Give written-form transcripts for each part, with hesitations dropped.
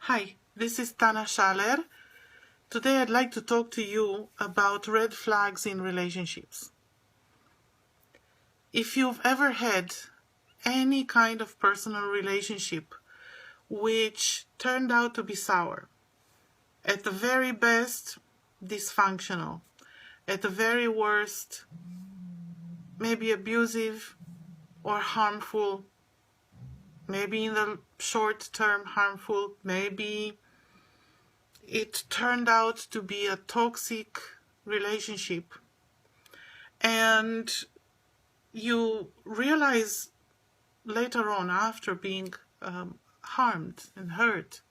Hi, this is Tana Schaller. Today I'd like to talk to you about red flags in relationships. If you've ever had any kind of personal relationship which turned out to be sour, at the very best, dysfunctional, at the very worst, maybe abusive or harmful, maybe in the short term harmful, maybe it turned out to be a toxic relationship, and you realize later on, after being harmed and hurt,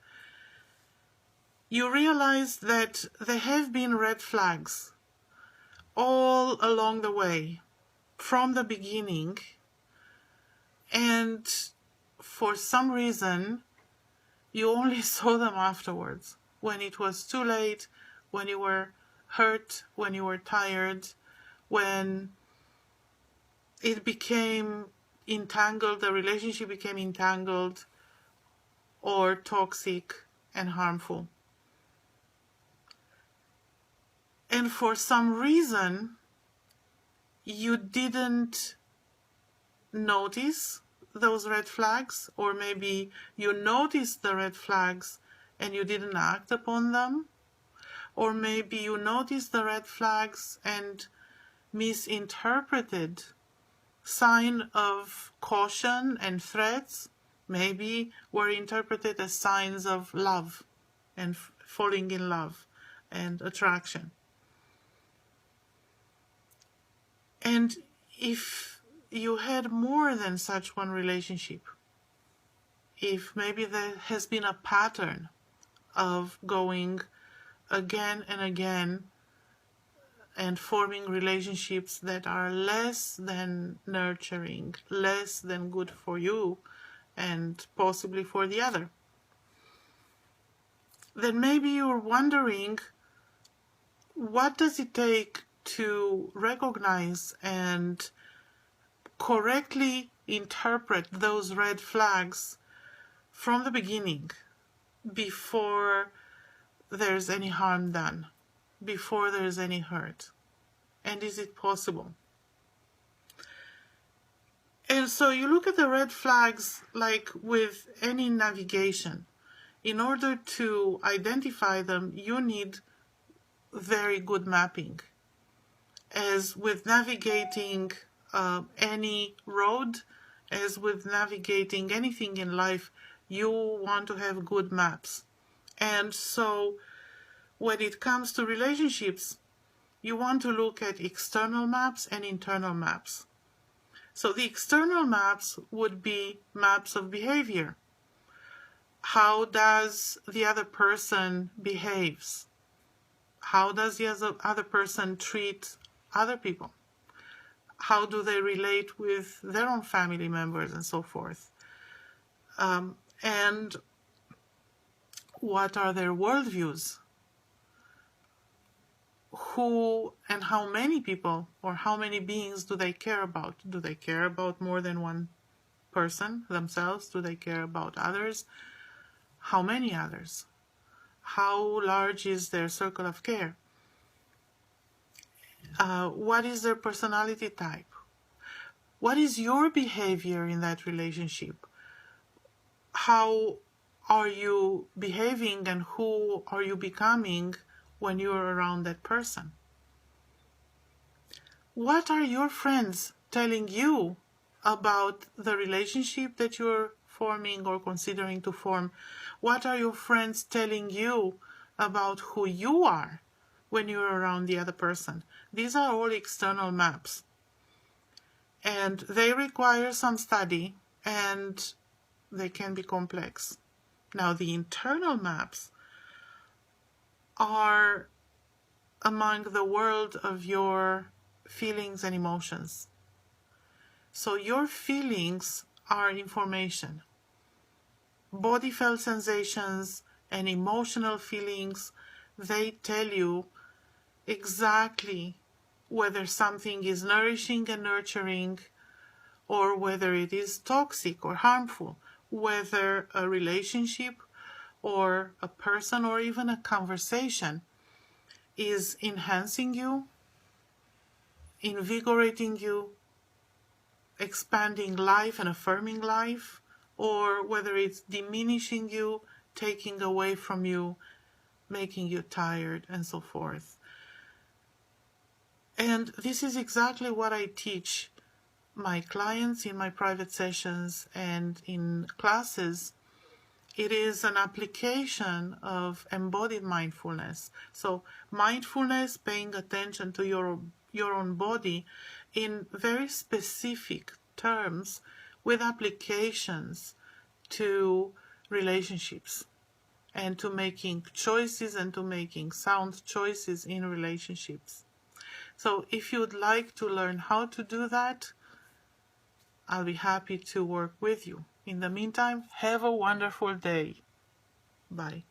you realize that there have been red flags all along the way, from the beginning, and for some reason you only saw them afterwards, when it was too late, when you were hurt, when you were tired, when it became entangled, the relationship became entangled or toxic and harmful. And for some reason, you didn't notice those red flags, or maybe you noticed the red flags and you didn't act upon them, or maybe you noticed the red flags and misinterpreted sign of caution and threats, maybe were interpreted as signs of love and falling in love and attraction. And if you had more than such one relationship, if maybe there has been a pattern of going again and again and forming relationships that are less than nurturing, less than good for you, and possibly for the other, then maybe you're wondering, what does it take to recognize and correctly interpret those red flags from the beginning, before there's any harm done, before there's any hurt? And is it possible? And so you look at the red flags like with any navigation. In order to identify them, you need very good mapping. As with navigating any road, as with navigating anything in life, you want to have good maps. And so when it comes to relationships, you want to look at external maps and internal maps. So the external maps would be maps of behavior. How does the other person behaves? How does the other person treat other people? How do they relate with their own family members and so forth? And what are their worldviews? Who and how many people or how many beings do they care about? Do they care about more than one person themselves? Do they care about others? How many others? How large is their circle of care? What is their personality type? What is your behavior in that relationship? How are you behaving and who are you becoming when you're around that person? What are your friends telling you about the relationship that you're forming or considering to form? What are your friends telling you about who you are when you're around the other person? These are all external maps, and they require some study, and they can be complex. Now, the internal maps are among the world of your feelings and emotions. So your feelings are information. Body felt sensations and emotional feelings, they tell you exactly whether something is nourishing and nurturing, or whether it is toxic or harmful, whether a relationship or a person or even a conversation is enhancing you, invigorating you, expanding life and affirming life, or whether it's diminishing you, taking away from you, making you tired, and so forth. And this is exactly what I teach my clients in my private sessions and in classes. It is an application of embodied mindfulness. So mindfulness, paying attention to your own body in very specific terms with applications to relationships and to making choices and to making sound choices in relationships. So if you'd like to learn how to do that, I'll be happy to work with you. In the meantime, have a wonderful day. Bye.